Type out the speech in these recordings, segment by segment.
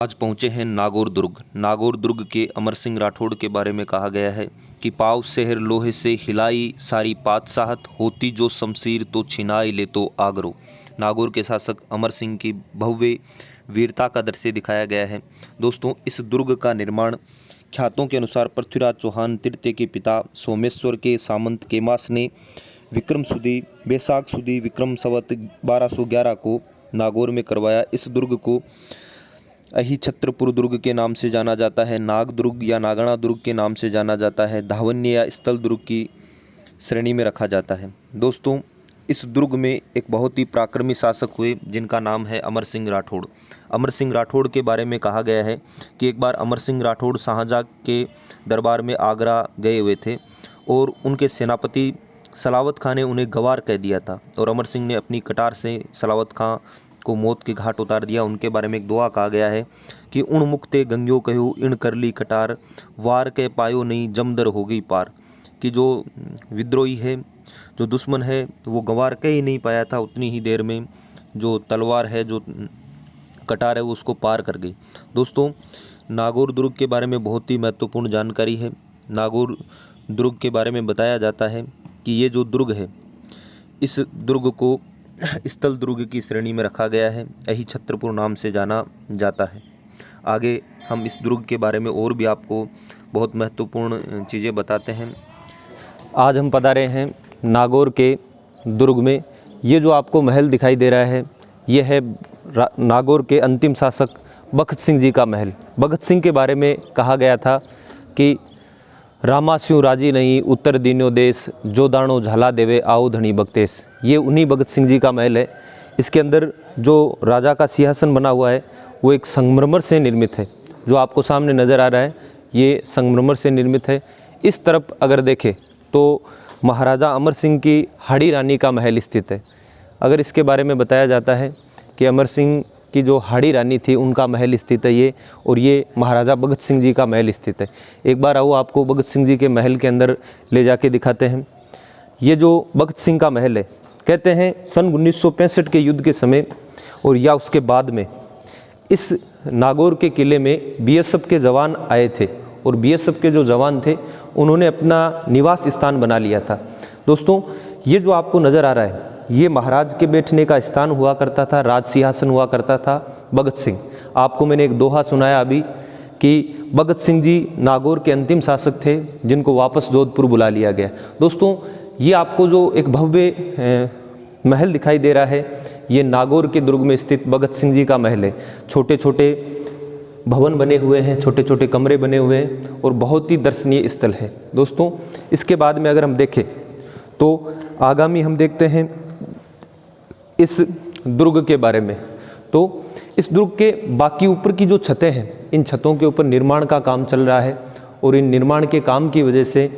आज पहुंचे हैं नागौर दुर्ग। नागौर दुर्ग के अमर सिंह राठौड़ के बारे में कहा गया है कि पाव शहर लोहे से हिलाई सारी पातशाहत, होती जो शमशीर तो छिनाई ले तो आगरो। नागौर के शासक अमर सिंह की भव्य वीरता का दृश्य दिखाया गया है। दोस्तों, इस दुर्ग का निर्माण ख्यातों के अनुसार पृथ्वीराज चौहान तृतीय के पिता सोमेश्वर के सामंत केमास ने विक्रम सुदी बैसाख सुदी विक्रम संवत 1211 को नागौर में करवाया। इस दुर्ग को अहिछत्रपुर दुर्ग के नाम से जाना जाता है, नाग दुर्ग या नागणा दुर्ग के नाम से जाना जाता है, धावन्य या स्थल दुर्ग की श्रेणी में रखा जाता है। दोस्तों, इस दुर्ग में एक बहुत ही पराक्रमी शासक हुए जिनका नाम है अमर सिंह राठौड़। अमर सिंह राठौड़ के बारे में कहा गया है कि एक बार अमर सिंह राठौड़ शाहजहाँ के दरबार में आगरा गए हुए थे और उनके सेनापति सलावत खां ने उन्हें गवार कह दिया था और अमर सिंह ने अपनी कटार से सलावत खां को मौत के घाट उतार दिया। उनके बारे में एक दुआ कहा गया है कि उन मुक्ते गंग्यो कहू इन करली कटार, वार के पायो नहीं जमदर हो गई पार। कि जो विद्रोही है, जो दुश्मन है, वो गंवार कह ही नहीं पाया था, उतनी ही देर में जो तलवार है, जो कटार है, वो उसको पार कर गई। दोस्तों, नागौर दुर्ग के बारे में बहुत ही महत्वपूर्ण जानकारी है। नागौर दुर्ग के बारे में बताया जाता है कि ये जो दुर्ग है, इस दुर्ग को स्थल दुर्ग की श्रेणी में रखा गया है, अहिछत्रपुर नाम से जाना जाता है। आगे हम इस दुर्ग के बारे में और भी आपको बहुत महत्वपूर्ण चीज़ें बताते हैं। आज हम पधारे हैं नागौर के दुर्ग में। ये जो आपको महल दिखाई दे रहा है, ये है नागौर के अंतिम शासक भगत सिंह जी का महल। भगत सिंह के बारे में कहा गया था कि रामास्यु राजी नहीं उत्तर दीन्यो देश, जो दाणो झाला देवे आओ धनी बगतेश। ये उन्हीं भगत सिंह जी का महल है। इसके अंदर जो राजा का सिंहासन बना हुआ है वो एक संगमरमर से निर्मित है। जो आपको सामने नज़र आ रहा है ये संगमरमर से निर्मित है। इस तरफ अगर देखें तो महाराजा अमर सिंह की हाड़ी रानी का महल स्थित है। अगर इसके बारे में बताया जाता है कि अमर सिंह की जो हाड़ी रानी थी उनका महल स्थित है ये, और ये महाराजा भगत सिंह जी का महल स्थित है। एक बार आओ आपको भगत सिंह जी के महल के अंदर ले जाके दिखाते हैं। ये जो भगत सिंह का महल है, कहते हैं सन 1965 के युद्ध के समय और या उसके बाद में इस नागौर के किले में बीएसएफ के जवान आए थे और बीएसएफ के जो जवान थे उन्होंने अपना निवास स्थान बना लिया था। दोस्तों, ये जो आपको नज़र आ रहा है ये महाराज के बैठने का स्थान हुआ करता था, राज सिंहासन हुआ करता था भगत सिंह। आपको मैंने एक दोहा सुनाया अभी कि भगत सिंह जी नागौर के अंतिम शासक थे जिनको वापस जोधपुर बुला लिया गया। दोस्तों, ये आपको जो एक भव्य महल दिखाई दे रहा है ये नागौर के दुर्ग में स्थित भगत सिंह जी का महल है। छोटे छोटे भवन बने हुए हैं, छोटे छोटे कमरे बने हुए हैं और बहुत ही दर्शनीय स्थल है। दोस्तों, इसके बाद में अगर हम देखें तो आगामी हम देखते हैं इस दुर्ग के बारे में। तो इस दुर्ग के बाकी ऊपर की जो छतें हैं, इन छतों के ऊपर निर्माण का काम चल रहा है और इन निर्माण के काम की वजह से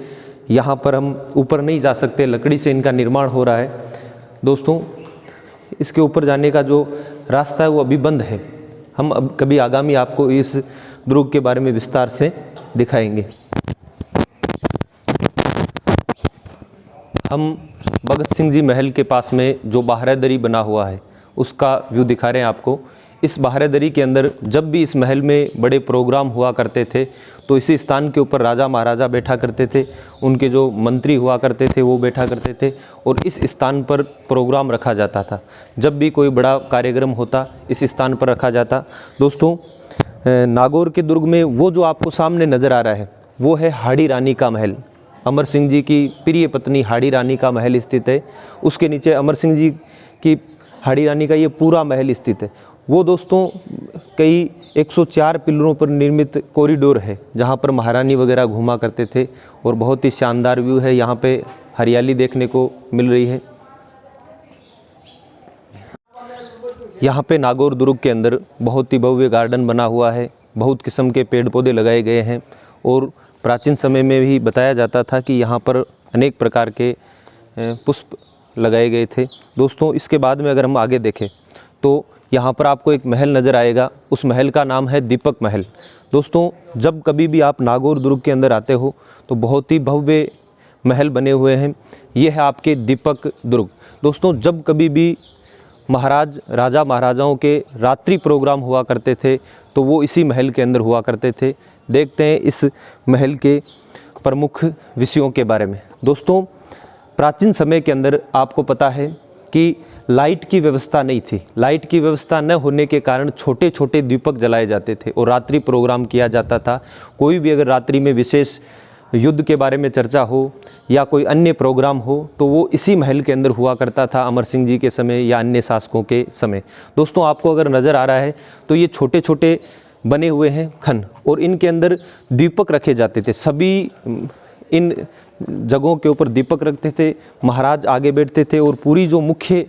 यहाँ पर हम ऊपर नहीं जा सकते, लकड़ी से इनका निर्माण हो रहा है। दोस्तों, इसके ऊपर जाने का जो रास्ता है वो अभी बंद है। हम अब कभी आगामी आपको इस दुर्ग के बारे में विस्तार से दिखाएंगे। हम भगत सिंह जी महल के पास में जो बाहरदरी बना हुआ है उसका व्यू दिखा रहे हैं आपको। इस बाहरदरी के अंदर जब भी इस महल में बड़े प्रोग्राम हुआ करते थे तो इसी स्थान के ऊपर राजा महाराजा बैठा करते थे, उनके जो मंत्री हुआ करते थे वो बैठा करते थे और इस स्थान पर प्रोग्राम रखा जाता था। जब भी कोई बड़ा कार्यक्रम होता इस स्थान पर रखा जाता। दोस्तों, नागौर के दुर्ग में वो जो आपको सामने नज़र आ रहा है वो है हाड़ी रानी का महल। अमर सिंह जी की प्रिय पत्नी हाड़ी रानी का महल स्थित है। उसके नीचे अमर सिंह जी की हाड़ी रानी का ये पूरा महल स्थित है। वो दोस्तों कई 104 पिलरों पर निर्मित कॉरिडोर है जहाँ पर महारानी वगैरह घूमा करते थे और बहुत ही शानदार व्यू है। यहाँ पे हरियाली देखने को मिल रही है। यहाँ पे नागौर दुर्ग के अंदर बहुत ही भव्य गार्डन बना हुआ है, बहुत किस्म के पेड़ पौधे लगाए गए हैं और प्राचीन समय में भी बताया जाता था कि यहाँ पर अनेक प्रकार के पुष्प लगाए गए थे। दोस्तों, इसके बाद में अगर हम आगे देखें तो यहाँ पर आपको एक महल नज़र आएगा। उस महल का नाम है दीपक महल। दोस्तों, जब कभी भी आप नागौर दुर्ग के अंदर आते हो तो बहुत ही भव्य महल बने हुए हैं। ये है आपके दीपक दुर्ग। दोस्तों, जब कभी भी महाराज राजा महाराजाओं के रात्रि प्रोग्राम हुआ करते थे तो वो इसी महल के अंदर हुआ करते थे। देखते हैं इस महल के प्रमुख विषयों के बारे में। दोस्तों, प्राचीन समय के अंदर आपको पता है कि लाइट की व्यवस्था नहीं थी। लाइट की व्यवस्था न होने के कारण छोटे छोटे दीपक जलाए जाते थे और रात्रि प्रोग्राम किया जाता था। कोई भी अगर रात्रि में विशेष युद्ध के बारे में चर्चा हो या कोई अन्य प्रोग्राम हो तो वो इसी महल के अंदर हुआ करता था, अमर सिंह जी के समय या अन्य शासकों के समय। दोस्तों, आपको अगर नज़र आ रहा है तो ये छोटे छोटे बने हुए हैं खन और इनके अंदर दीपक रखे जाते थे। सभी इन जगहों के ऊपर दीपक रखते थे। महाराज आगे बैठते थे और पूरी जो मुख्य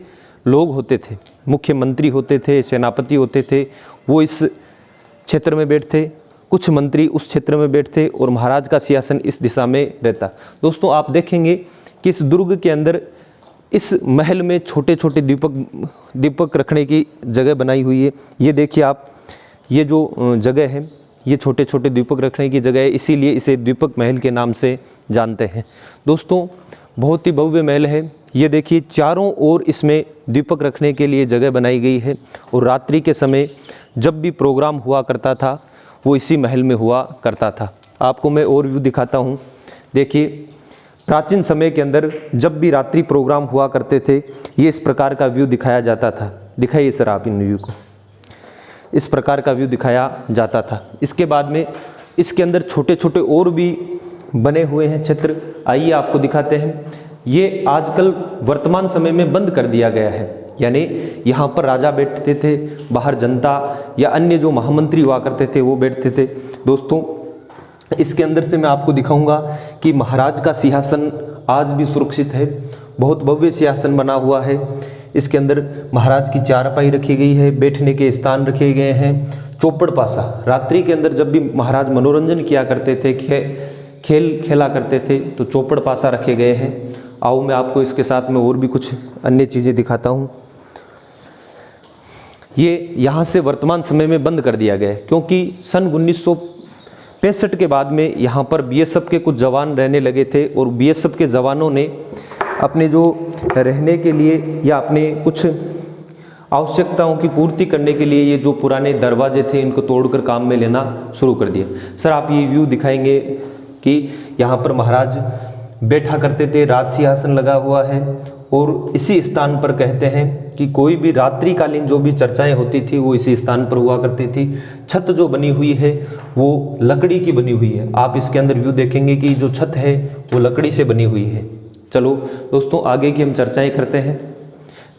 लोग होते थे, मुख्य मंत्री होते थे, सेनापति होते थे, वो इस क्षेत्र में बैठते, कुछ मंत्री उस क्षेत्र में बैठते और महाराज का सिंहासन इस दिशा में रहता। दोस्तों, आप देखेंगे कि इस दुर्ग के अंदर इस महल में छोटे छोटे दीपक रखने की जगह बनाई हुई है। ये देखिए आप, ये जो जगह है ये छोटे छोटे दीपक रखने की जगह है, इसीलिए इसे दीपक महल के नाम से जानते हैं। दोस्तों, बहुत ही भव्य महल है। ये देखिए, चारों ओर इसमें दीपक रखने के लिए जगह बनाई गई है और रात्रि के समय जब भी प्रोग्राम हुआ करता था वो इसी महल में हुआ करता था। आपको मैं और व्यू दिखाता हूँ। देखिए, प्राचीन समय के अंदर जब भी रात्रि प्रोग्राम हुआ करते थे ये इस प्रकार का व्यू दिखाया जाता था। दिखाइए सर आप इन व्यू को। इस प्रकार का व्यू दिखाया जाता था। इसके बाद में इसके अंदर छोटे छोटे और भी बने हुए हैं क्षेत्र। आइए आपको दिखाते हैं। ये आजकल वर्तमान समय में बंद कर दिया गया है, यानी यहाँ पर राजा बैठते थे, बाहर जनता या अन्य जो महामंत्री हुआ करते थे वो बैठते थे। दोस्तों, इसके अंदर से मैं आपको दिखाऊंगा कि महाराज का सिंहासन आज भी सुरक्षित है। बहुत भव्य सिंहासन बना हुआ है। इसके अंदर महाराज की चारपाई रखी गई है, बैठने के स्थान रखे गए हैं। चौपड़ पासा, रात्रि के अंदर जब भी महाराज मनोरंजन किया करते थे, खेल खेला करते थे तो चौपड़ पासा रखे गए हैं। आओ मैं आपको इसके साथ में और भी कुछ अन्य चीज़ें दिखाता हूँ। ये यहाँ से वर्तमान समय में बंद कर दिया गया है क्योंकि सन 1965 के बाद में यहाँ पर बीएसएफ के कुछ जवान रहने लगे थे और बीएसएफ के जवानों ने अपने जो रहने के लिए या अपने कुछ आवश्यकताओं की पूर्ति करने के लिए ये जो पुराने दरवाजे थे इनको तोड़कर काम में लेना शुरू कर दिया। सर आप ये व्यू दिखाएंगे कि यहाँ पर महाराज बैठा करते थे, राज सिंहासन लगा हुआ है और इसी स्थान पर कहते हैं कि कोई भी रात्रिकालीन जो भी चर्चाएं होती थी वो इसी स्थान पर हुआ करती थी। छत जो बनी हुई है वो लकड़ी की बनी हुई है। आप इसके अंदर व्यू देखेंगे कि जो छत है वो लकड़ी से बनी हुई है। चलो दोस्तों, आगे की हम चर्चाएं करते हैं,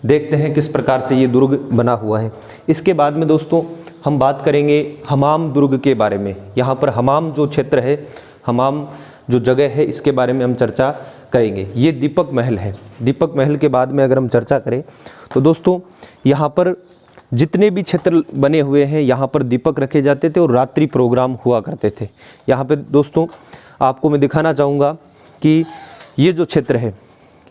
देखते हैं किस प्रकार से ये दुर्ग बना हुआ है। इसके बाद में दोस्तों हम बात करेंगे हमाम दुर्ग के बारे में। यहाँ पर हमाम जो क्षेत्र है, हमाम जो जगह है, इसके बारे में हम चर्चा करेंगे। ये दीपक महल है। दीपक महल के बाद में अगर हम चर्चा करें तो दोस्तों यहाँ पर जितने भी क्षेत्र बने हुए हैं यहाँ पर दीपक रखे जाते थे और रात्रि प्रोग्राम हुआ करते थे। यहाँ पे दोस्तों आपको मैं दिखाना चाहूँगा कि ये जो क्षेत्र है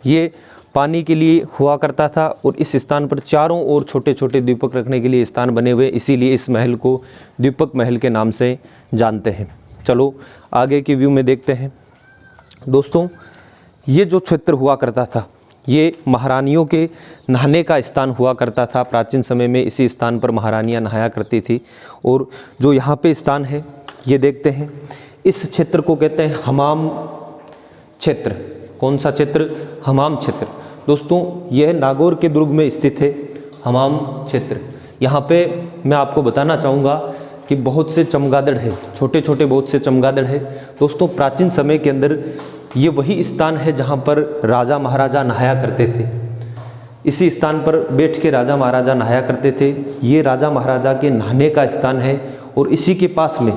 ये पानी के लिए हुआ करता था और इस स्थान पर चारों ओर छोटे छोटे दीपक रखने के लिए स्थान बने हुए, इसीलिए इस महल को दीपक महल के नाम से जानते हैं। चलो आगे के व्यू में देखते हैं। दोस्तों, ये जो क्षेत्र हुआ करता था ये महारानियों के नहाने का स्थान हुआ करता था। प्राचीन समय में इसी स्थान पर महारानियां नहाया करती थी और जो यहाँ पे स्थान है ये देखते हैं, इस क्षेत्र को कहते हैं हमाम क्षेत्र। कौन सा क्षेत्र? हमाम क्षेत्र। दोस्तों, यह नागौर के दुर्ग में स्थित है हमाम क्षेत्र। यहाँ पे मैं आपको बताना चाहूँगा कि बहुत से चमगादड़ है, छोटे छोटे बहुत से चमगादड़ है। दोस्तों, प्राचीन समय के अंदर ये वही स्थान है जहाँ पर राजा महाराजा नहाया करते थे। इसी स्थान पर बैठ के राजा महाराजा नहाया करते थे। ये राजा महाराजा के नहाने का स्थान है और इसी के पास में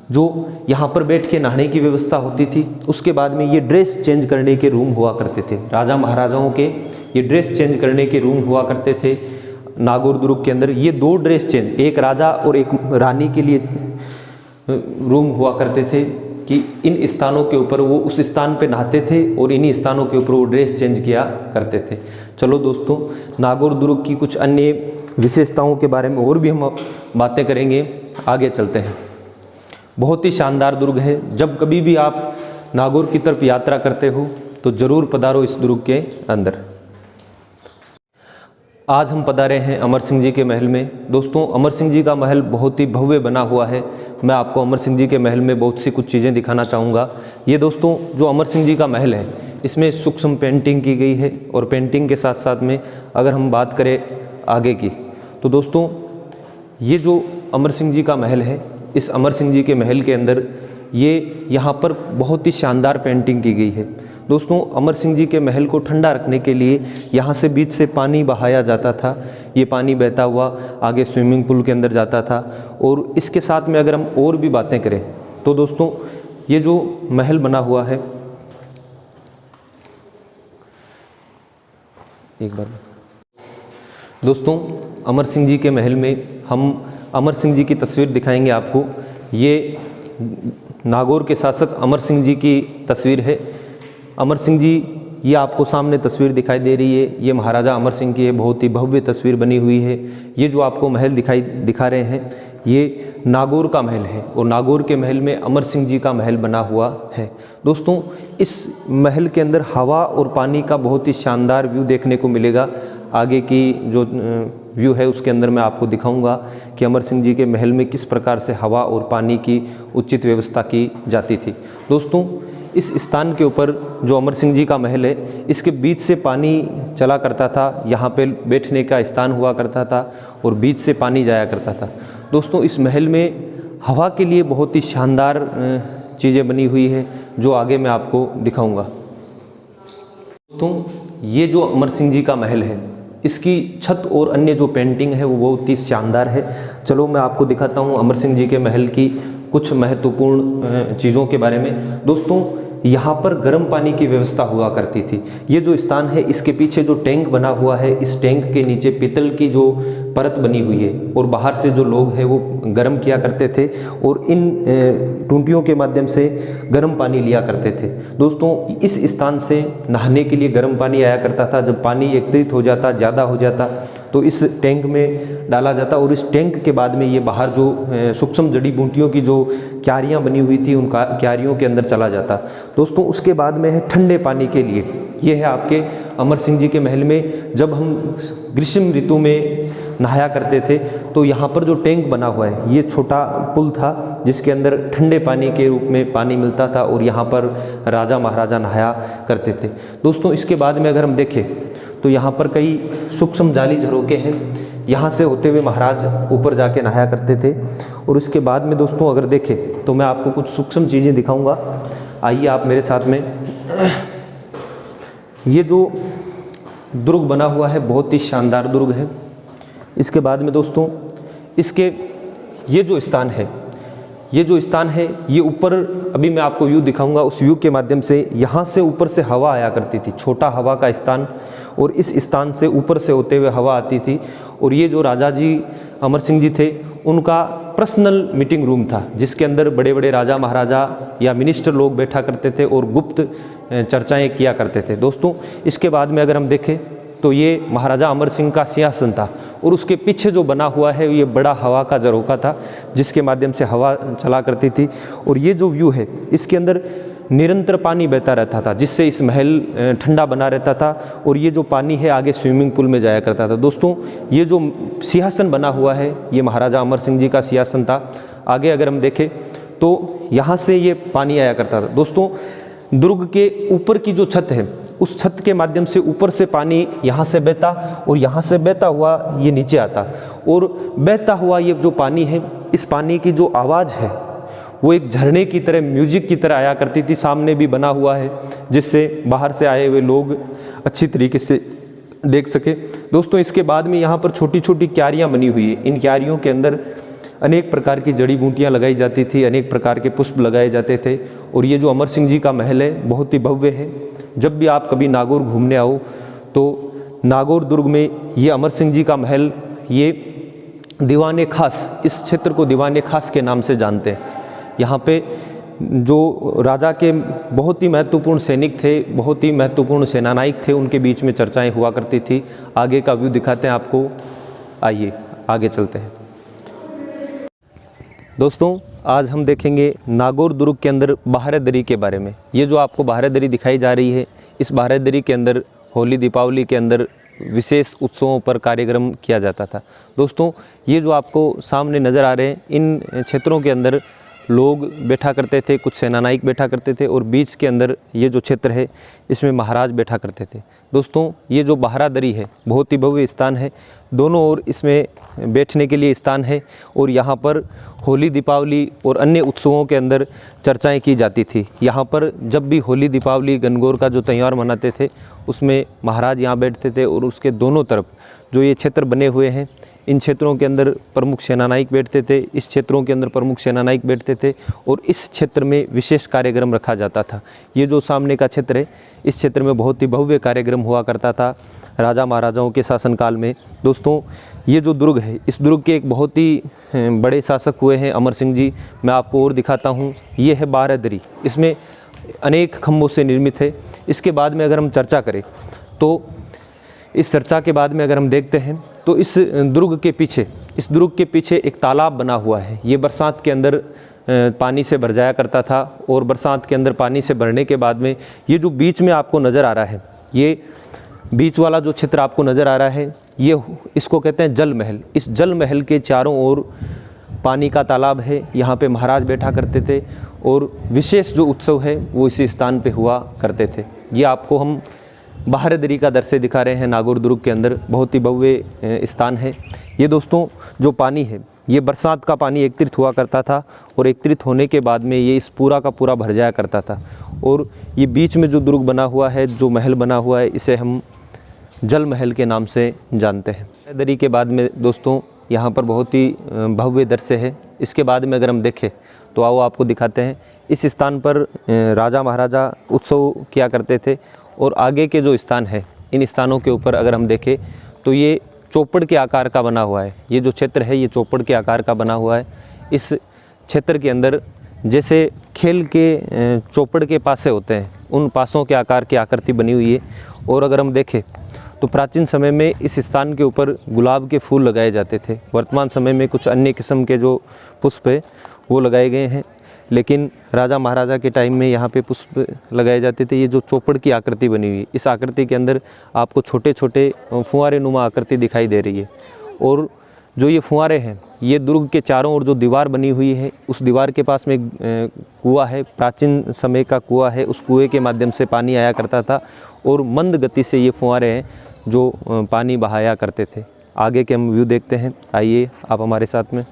जो यहाँ पर बैठ के नहाने की व्यवस्था होती थी, उसके बाद में ये ड्रेस चेंज करने के रूम हुआ करते थे। राजा महाराजाओं के ये ड्रेस चेंज करने के रूम हुआ करते थे नागौर दुर्ग के अंदर। ये दो ड्रेस चेंज, एक राजा और एक रानी के लिए रूम हुआ करते थे कि इन स्थानों के ऊपर वो उस स्थान पे नहाते थे और इन्हीं स्थानों के ऊपर वो ड्रेस चेंज किया करते थे। चलो दोस्तों, नागौर दुर्ग की कुछ अन्य विशेषताओं के बारे में और भी हम बातें करेंगे। आगे चलते हैं। बहुत ही शानदार दुर्ग है। जब कभी भी आप नागौर की तरफ यात्रा करते हो तो ज़रूर पधारो इस दुर्ग के अंदर। आज हम पधारे हैं अमर सिंह जी के महल में। दोस्तों, अमर सिंह जी का महल बहुत ही भव्य बना हुआ है। मैं आपको अमर सिंह जी के महल में बहुत सी कुछ चीज़ें दिखाना चाहूँगा। ये दोस्तों जो अमर सिंह जी का महल है, इसमें सूक्ष्म पेंटिंग की गई है और पेंटिंग के साथ साथ में अगर हम बात करें आगे की, तो दोस्तों ये जो अमर सिंह जी का महल है, इस अमर सिंह जी के महल के अंदर यहाँ पर बहुत ही शानदार पेंटिंग की गई है। दोस्तों, अमर सिंह जी के महल को ठंडा रखने के लिए यहाँ से बीच से पानी बहाया जाता था। ये पानी बहता हुआ आगे स्विमिंग पूल के अंदर जाता था। और इसके साथ में अगर हम और भी बातें करें तो दोस्तों ये जो महल बना हुआ है, एक बार दोस्तों अमर सिंह जी के महल में हम अमर सिंह जी की तस्वीर दिखाएंगे आपको। ये नागौर के शासक अमर सिंह जी की तस्वीर है। अमर सिंह जी, ये आपको सामने तस्वीर दिखाई दे रही है, ये महाराजा अमर सिंह की है। बहुत ही भव्य तस्वीर बनी हुई है। ये जो आपको महल दिखा रहे हैं, ये नागौर का महल है और नागौर के महल में अमर सिंह जी का महल बना हुआ है। दोस्तों, इस महल के अंदर हवा और पानी का बहुत ही शानदार व्यू देखने को मिलेगा। आगे की जो व्यू है उसके अंदर मैं आपको दिखाऊंगा कि अमर सिंह जी के महल में किस प्रकार से हवा और पानी की उचित व्यवस्था की जाती थी। दोस्तों, इस स्थान के ऊपर जो अमर सिंह जी का महल है, इसके बीच से पानी चला करता था। यहाँ पे बैठने का स्थान हुआ करता था और बीच से पानी जाया करता था। दोस्तों, इस महल में हवा के लिए बहुत ही शानदार चीज़ें बनी हुई है, जो आगे मैं आपको दिखाऊंगा। दोस्तों, ये जो अमर सिंह जी का महल है, इसकी छत और अन्य जो पेंटिंग है वो बहुत ही शानदार है। चलो मैं आपको दिखाता हूँ अमर सिंह जी के महल की कुछ महत्वपूर्ण चीज़ों के बारे में। दोस्तों, यहाँ पर गर्म पानी की व्यवस्था हुआ करती थी। ये जो स्थान है, इसके पीछे जो टैंक बना हुआ है, इस टैंक के नीचे पीतल की जो परत बनी हुई है और बाहर से जो लोग हैं वो गर्म किया करते थे और इन टूटियों के माध्यम से गर्म पानी लिया करते थे। दोस्तों, इस स्थान से नहाने के लिए गर्म पानी आया करता था। जब पानी एकत्रित हो जाता, ज़्यादा हो जाता, तो इस टैंक में डाला जाता और इस टैंक के बाद में ये बाहर जो सूक्ष्म जड़ी बूटियों की जो क्यारियाँ बनी हुई थी, उन क्यारियों के अंदर चला जाता। दोस्तों, उसके बाद में है ठंडे पानी के लिए। ये है आपके अमर सिंह जी के महल में। जब हम ग्रीष्म ऋतु में नहाया करते थे तो यहाँ पर जो टैंक बना हुआ है, ये छोटा पुल था जिसके अंदर ठंडे पानी के रूप में पानी मिलता था और यहाँ पर राजा महाराजा नहाया करते थे। दोस्तों, इसके बाद में अगर हम देखें तो यहाँ पर कई सूक्ष्म जाली झरोखे हैं। यहाँ से होते हुए महाराज ऊपर जाके नहाया करते थे। और इसके बाद में दोस्तों अगर देखें तो मैं आपको कुछ सूक्ष्म चीज़ें दिखाऊंगा। आइए आप मेरे साथ में। ये जो दुर्ग बना हुआ है, बहुत ही शानदार दुर्ग है। इसके बाद में दोस्तों इसके ये जो स्थान है, ये ऊपर अभी मैं आपको व्यू दिखाऊंगा। उस व्यू के माध्यम से यहाँ से ऊपर से हवा आया करती थी, छोटा हवा का स्थान, और इस स्थान से ऊपर से होते हुए हवा आती थी। और ये जो राजा जी अमर सिंह जी थे, उनका पर्सनल मीटिंग रूम था जिसके अंदर बड़े बड़े राजा महाराजा या मिनिस्टर लोग बैठा करते थे और गुप्त चर्चाएं किया करते थे। दोस्तों, इसके बाद में अगर हम देखें तो ये महाराजा अमर सिंह का सिंहासन था और उसके पीछे जो बना हुआ है ये बड़ा हवा का झरोखा था जिसके माध्यम से हवा चला करती थी। और ये जो व्यू है, इसके अंदर निरंतर पानी बहता रहता था जिससे इस महल ठंडा बना रहता था और ये जो पानी है आगे स्विमिंग पूल में जाया करता था। दोस्तों, ये जो सिंहासन बना हुआ है, ये महाराजा अमर सिंह जी का सिंहासन था। आगे अगर हम देखें तो यहाँ से ये पानी आया करता था। दोस्तों, दुर्ग के ऊपर की जो छत है, उस छत के माध्यम से ऊपर से पानी यहाँ से बहता और यहाँ से बहता हुआ ये नीचे आता। और बहता हुआ ये जो पानी है, इस पानी की जो आवाज़ है वो एक झरने की तरह, म्यूजिक की तरह आया करती थी। सामने भी बना हुआ है जिससे बाहर से आए हुए लोग अच्छी तरीके से देख सके। दोस्तों, इसके बाद में यहाँ पर छोटी छोटी क्यारियाँ बनी हुई है। इन क्यारियों के अंदर अनेक प्रकार की जड़ी बूटियाँ लगाई जाती थी, अनेक प्रकार के पुष्प लगाए जाते थे। और ये जो अमर सिंह जी का महल है, बहुत ही भव्य है। जब भी आप कभी नागौर घूमने आओ तो नागौर दुर्ग में ये अमर सिंह जी का महल, ये दीवाने खास, इस क्षेत्र को दीवाने खास के नाम से जानते हैं। यहाँ पे जो राजा के बहुत ही महत्वपूर्ण सैनिक थे, बहुत ही महत्वपूर्ण सेनानायक थे, उनके बीच में चर्चाएं हुआ करती थी। आगे का व्यू दिखाते हैं आपको। आइए आगे चलते हैं। दोस्तों, आज हम देखेंगे नागौर दुर्ग के अंदर बाहरदरी के बारे में। ये जो आपको बाहरदरी दिखाई जा रही है, इस बाहरदरी के अंदर होली दीपावली के अंदर विशेष उत्सवों पर कार्यक्रम किया जाता था। दोस्तों, ये जो आपको सामने नज़र आ रहे हैं, इन क्षेत्रों के अंदर लोग बैठा करते थे, कुछ सेनानायक बैठा करते थे, और बीच के अंदर ये जो क्षेत्र है इसमें महाराज बैठा करते थे। दोस्तों, ये जो बाहरादरी है बहुत ही भव्य स्थान है, दोनों ओर इसमें बैठने के लिए स्थान है, और यहाँ पर होली, दीपावली और अन्य उत्सवों के अंदर चर्चाएं की जाती थी। यहाँ पर जब भी होली, दीपावली, गणगौर का जो त्यौहार मनाते थे उसमें महाराज यहाँ बैठते थे, और उसके दोनों तरफ जो ये क्षेत्र बने हुए हैं, इन क्षेत्रों के अंदर प्रमुख सेनानायक बैठते थे, इस क्षेत्रों के अंदर प्रमुख सेनानायक बैठते थे, और इस क्षेत्र में विशेष कार्यक्रम रखा जाता था। ये जो सामने का क्षेत्र है, इस क्षेत्र में बहुत ही भव्य कार्यक्रम हुआ करता था राजा महाराजाओं के शासनकाल में। दोस्तों, ये जो दुर्ग है, इस दुर्ग के एक बहुत ही बड़े शासक हुए हैं अमर सिंह जी। मैं आपको और दिखाता हूँ। ये है बारादरी, इसमें अनेक खम्भों से निर्मित है। इसके बाद में अगर हम चर्चा करें तो इस चर्चा के बाद में अगर हम देखते हैं तो इस दुर्ग के पीछे एक तालाब बना हुआ है। ये बरसात के अंदर पानी से भर जाया करता था, और बरसात के अंदर पानी से भरने के बाद में ये जो बीच में आपको नज़र आ रहा है, ये बीच वाला जो क्षेत्र आपको नज़र आ रहा है, ये इसको कहते हैं जल महल। इस जल महल के चारों ओर पानी का तालाब है, यहाँ पे महाराज बैठा करते थे, और विशेष जो उत्सव है वो इसी स्थान पे हुआ करते थे। ये आपको हम बाहरदरी का दृश्य दिखा रहे हैं नागौर दुर्ग के अंदर, बहुत ही भव्य स्थान है ये। दोस्तों, जो पानी है ये बरसात का पानी एकत्रित हुआ करता था, और एकत्रित होने के बाद में ये इस पूरा का पूरा भर जाया करता था, और ये बीच में जो दुर्ग बना हुआ है, जो महल बना हुआ है, इसे हम जल महल के नाम से जानते हैं। बाहरदरी के बाद में दोस्तों यहाँ पर बहुत ही भव्य दृश्य है। इसके बाद में अगर हम देखें तो आओ आपको दिखाते हैं। इस स्थान पर राजा महाराजा उत्सव किया करते थे, और आगे के जो स्थान है, इन स्थानों के ऊपर अगर हम देखें तो ये चौपड़ के आकार का बना हुआ है। ये जो क्षेत्र है ये चौपड़ के आकार का बना हुआ है। इस क्षेत्र के अंदर जैसे खेल के चौपड़ के पासे होते हैं, उन पासों के आकार की आकृति बनी हुई है। और अगर हम देखें तो प्राचीन समय में इस स्थान के ऊपर गुलाब के फूल लगाए जाते थे। वर्तमान समय में कुछ अन्य किस्म के जो पुष्प है वो लगाए गए हैं, लेकिन राजा महाराजा के टाइम में यहाँ पे पुष्प लगाए जाते थे। ये जो चौपड़ की आकृति बनी हुई है, इस आकृति के अंदर आपको छोटे छोटे फुहारे नुमा आकृति दिखाई दे रही है। और जो ये फुहारे हैं, ये दुर्ग के चारों ओर जो दीवार बनी हुई है, उस दीवार के पास में कुआं है, प्राचीन समय का कुआं है। उस कुएं के माध्यम से पानी आया करता था, और मंद गति से ये फुहारे हैं जो पानी बहाया करते थे। आगे के हम व्यू देखते हैं, आइए आप हमारे साथ में।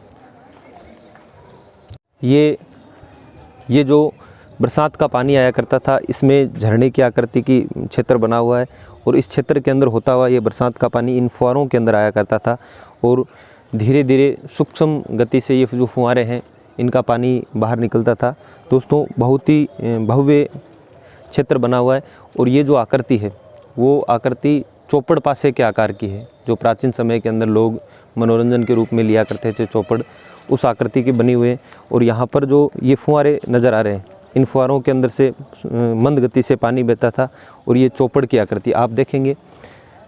ये जो बरसात का पानी आया करता था, इसमें झरने की आकृति की क्षेत्र बना हुआ है, और इस क्षेत्र के अंदर होता हुआ ये बरसात का पानी इन फुहारों के अंदर आया करता था, और धीरे धीरे सूक्ष्म गति से ये जो फुहारे हैं इनका पानी बाहर निकलता था। दोस्तों, बहुत ही भव्य क्षेत्र बना हुआ है, और ये जो आकृति है वो आकृति चौपड़ पासे के आकार की है, जो प्राचीन समय के अंदर लोग मनोरंजन के रूप में लिया करते थे। चौपड़ उस आकृति के बनी हुए, और यहाँ पर जो ये फुहारे नज़र आ रहे हैं, इन फुहारों के अंदर से मंद गति से पानी बहता था, और ये चौपड़ की आकृति आप देखेंगे।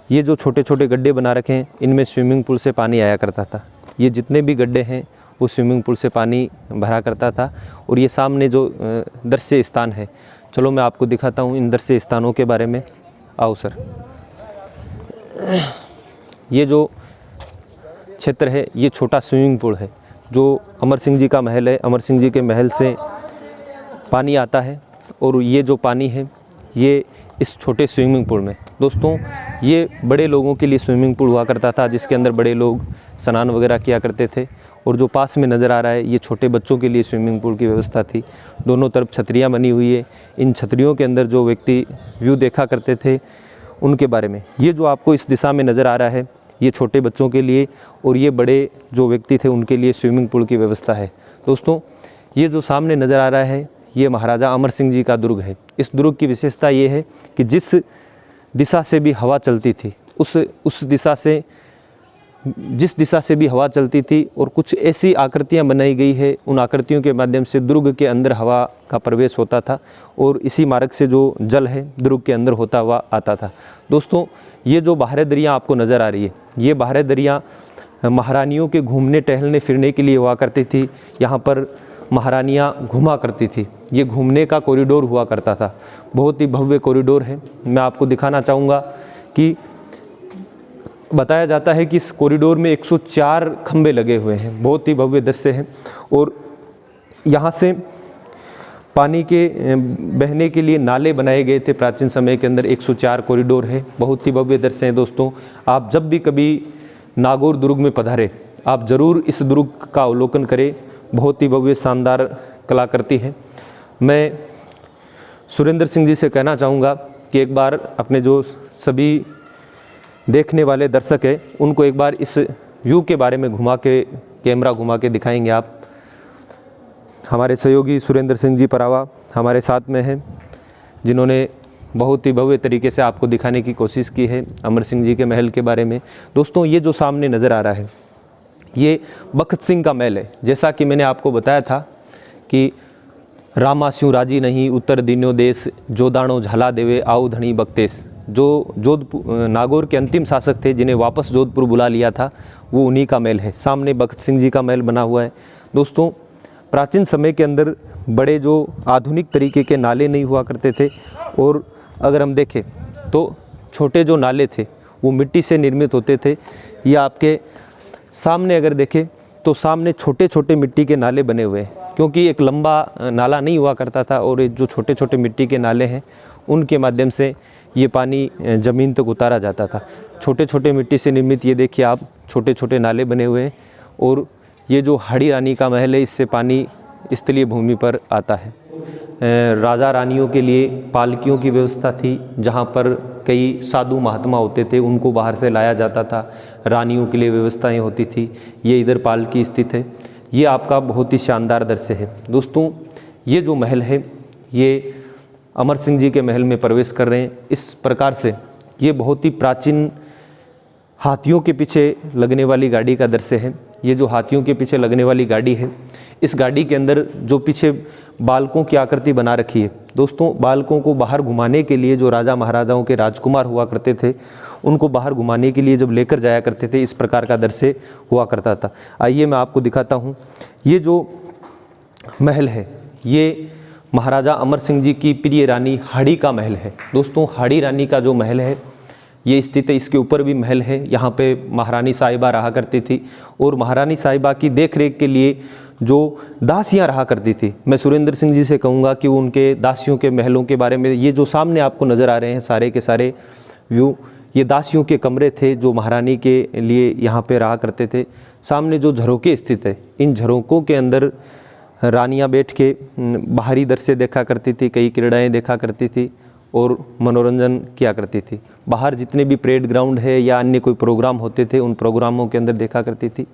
ये जो छोटे छोटे गड्ढे बना रखे हैं, इनमें स्विमिंग पूल से पानी आया करता था। ये जितने भी गड्ढे हैं वो स्विमिंग पूल से पानी भरा करता था। और ये सामने जो दृश्य स्थान है, चलो मैं आपको दिखाता हूँ इन दृश्य स्थानों के बारे में। आओ सर। ये जो क्षेत्र है ये छोटा स्विमिंग पूल है, जो अमर सिंह जी का महल है। अमर सिंह जी के महल से पानी आता है, और ये जो पानी है ये इस छोटे स्विमिंग पूल में। दोस्तों, ये बड़े लोगों के लिए स्विमिंग पूल हुआ करता था, जिसके अंदर बड़े लोग स्नान वगैरह किया करते थे। और जो पास में नज़र आ रहा है ये छोटे बच्चों के लिए स्विमिंग पूल की व्यवस्था थी। दोनों तरफ छतरियाँ बनी हुई है। इन छतरियों के अंदर जो व्यक्ति व्यू देखा करते थे उनके बारे में। ये जो आपको इस दिशा में नज़र आ रहा है ये छोटे बच्चों के लिए, और ये बड़े जो व्यक्ति थे उनके लिए स्विमिंग पूल की व्यवस्था है। दोस्तों, ये जो सामने नज़र आ रहा है ये महाराजा अमर सिंह जी का दुर्ग है। इस दुर्ग की विशेषता ये है कि जिस दिशा से भी हवा चलती थी उस दिशा से जिस दिशा से भी हवा चलती थी, और कुछ ऐसी आकृतियाँ बनाई गई है, उन आकृतियों के माध्यम से दुर्ग के अंदर हवा का प्रवेश होता था, और इसी मार्ग से जो जल है दुर्ग के अंदर होता हुआ आता था। दोस्तों, ये जो बाहरदरियाँ आपको नज़र आ रही है, ये बाहरदरियाँ महारानियों के घूमने टहलने फिरने के लिए हुआ करती थी। यहाँ पर महारानियाँ घूमा करती थी। ये घूमने का कॉरिडोर हुआ करता था, बहुत ही भव्य कॉरिडोर है। मैं आपको दिखाना चाहूँगा कि बताया जाता है कि इस कॉरिडोर में 104 खंभे लगे हुए हैं, बहुत ही भव्य दृश्य है। और यहाँ से पानी के बहने के लिए नाले बनाए गए थे प्राचीन समय के अंदर। 104 कॉरिडोर है, बहुत ही भव्य दृश्य हैं दोस्तों। आप जब भी कभी नागौर दुर्ग में पधारे, आप ज़रूर इस दुर्ग का अवलोकन करें, बहुत ही भव्य शानदार कलाकृति है। मैं सुरेंद्र सिंह जी से कहना चाहूँगा कि एक बार अपने जो सभी देखने वाले दर्शक हैं उनको एक बार इस व्यू के बारे में कैमरा घुमा के दिखाएंगे आप। हमारे सहयोगी सुरेंद्र सिंह जी परावा हमारे साथ में हैं, जिन्होंने बहुत ही भव्य तरीके से आपको दिखाने की कोशिश की है अमर सिंह जी के महल के बारे में। दोस्तों, ये जो सामने नज़र आ रहा है ये बख्त सिंह का महल है। जैसा कि मैंने आपको बताया था कि रामास्यु राजी नहीं उत्तर दीन्यो देश, जोदाणो झाला देवे आओ धनी बख्तेश। जो जोधपुर नागौर के अंतिम शासक थे जिन्हें वापस जोधपुर बुला लिया था, वो उन्हीं का महल है। सामने बख्त सिंह जी का महल बना हुआ है। दोस्तों, प्राचीन समय के अंदर बड़े जो आधुनिक तरीके के नाले नहीं हुआ करते थे, और अगर हम देखें तो छोटे जो नाले थे वो मिट्टी से निर्मित होते थे। ये आपके सामने अगर देखें तो सामने छोटे छोटे मिट्टी के नाले बने हुए हैं, क्योंकि एक लंबा नाला नहीं हुआ करता था, और ये जो छोटे छोटे मिट्टी के नाले हैं उनके माध्यम से ये पानी ज़मीन तक उतारा जाता था। छोटे छोटे मिट्टी से निर्मित ये देखिए आप छोटे छोटे नाले बने हुए हैं। और ये जो हाड़ी रानी का महल है, इससे पानी स्थलीय भूमि पर आता है। राजा रानियों के लिए पालकियों की व्यवस्था थी, जहाँ पर कई साधु महात्मा होते थे, उनको बाहर से लाया जाता था। रानियों के लिए व्यवस्थाएं होती थी। ये इधर पालकी स्थित है। ये आपका बहुत ही शानदार दृश्य है। दोस्तों, ये जो महल है ये अमर सिंह जी के महल में प्रवेश कर रहे हैं। इस प्रकार से ये बहुत ही प्राचीन हाथियों के पीछे लगने वाली गाड़ी का दृश्य है। ये जो हाथियों के पीछे लगने वाली गाड़ी है, इस गाड़ी के अंदर जो पीछे बालकों की आकृति बना रखी है, दोस्तों बालकों को बाहर घुमाने के लिए जो राजा महाराजाओं के राजकुमार हुआ करते थे, उनको बाहर घुमाने के लिए जब लेकर जाया करते थे, इस प्रकार का दृश्य हुआ करता था। आइए मैं आपको दिखाता हूँ। ये जो महल है ये महाराजा अमर सिंह जी की प्रिय रानी हाड़ी का महल है। दोस्तों, हाड़ी रानी का जो महल है ये स्थित है। इसके ऊपर भी महल है। यहाँ पे महारानी साहिबा रहा करती थी, और महारानी साहिबा की देख रेख के लिए जो दासियाँ रहा करती थी, मैं सुरेंद्र सिंह जी से कहूँगा कि उनके दासियों के महलों के बारे में, ये जो सामने आपको नज़र आ रहे हैं सारे के सारे व्यू, ये दासियों के कमरे थे जो महारानी के लिए यहाँ पे रहा करते थे। सामने जो झरोके स्थित है, इन झरोकों के अंदर रानियाँ बैठ के बाहरी दृश्य देखा करती थी, कई क्रीड़ाएँ देखा करती थी और मनोरंजन किया करती थी। बाहर जितने भी परेड ग्राउंड है या अन्य कोई प्रोग्राम होते थे, उन प्रोग्रामों के अंदर देखा करती थी।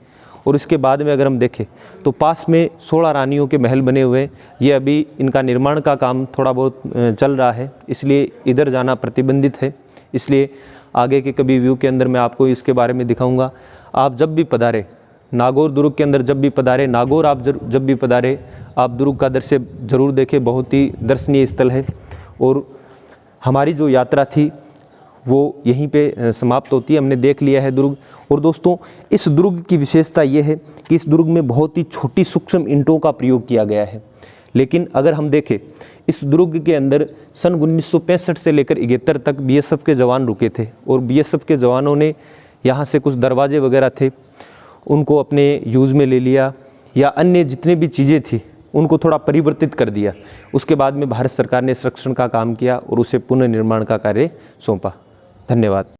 और इसके बाद में अगर हम देखें तो पास में 16 रानियों के महल बने हुए हैं। ये अभी इनका निर्माण का काम थोड़ा बहुत चल रहा है, इसलिए इधर जाना प्रतिबंधित है। इसलिए आगे के कभी व्यू के अंदर मैं आपको इसके बारे में दिखाऊंगा। आप जब भी पधारे नागौर दुर्ग के अंदर, जब भी पधारे नागौर, आप जब भी पधारे आप दुर्ग का दृश्य जरूर देखें। बहुत ही दर्शनीय स्थल है। और हमारी जो यात्रा थी वो यहीं पे समाप्त होती है। हमने देख लिया है दुर्ग। और दोस्तों, इस दुर्ग की विशेषता ये है कि इस दुर्ग में बहुत ही छोटी सूक्ष्म ईंटों का प्रयोग किया गया है। लेकिन अगर हम देखें इस दुर्ग के अंदर सन 1965 से लेकर 71 तक बीएसएफ के जवान रुके थे, और बीएसएफ के जवानों ने यहाँ से कुछ दरवाजे वगैरह थे उनको अपने यूज़ में ले लिया, या अन्य जितने भी चीज़ें थी उनको थोड़ा परिवर्तित कर दिया। उसके बाद में भारत सरकार ने संरक्षण का काम किया और उसे पुनर्निर्माण का कार्य सौंपा। धन्यवाद।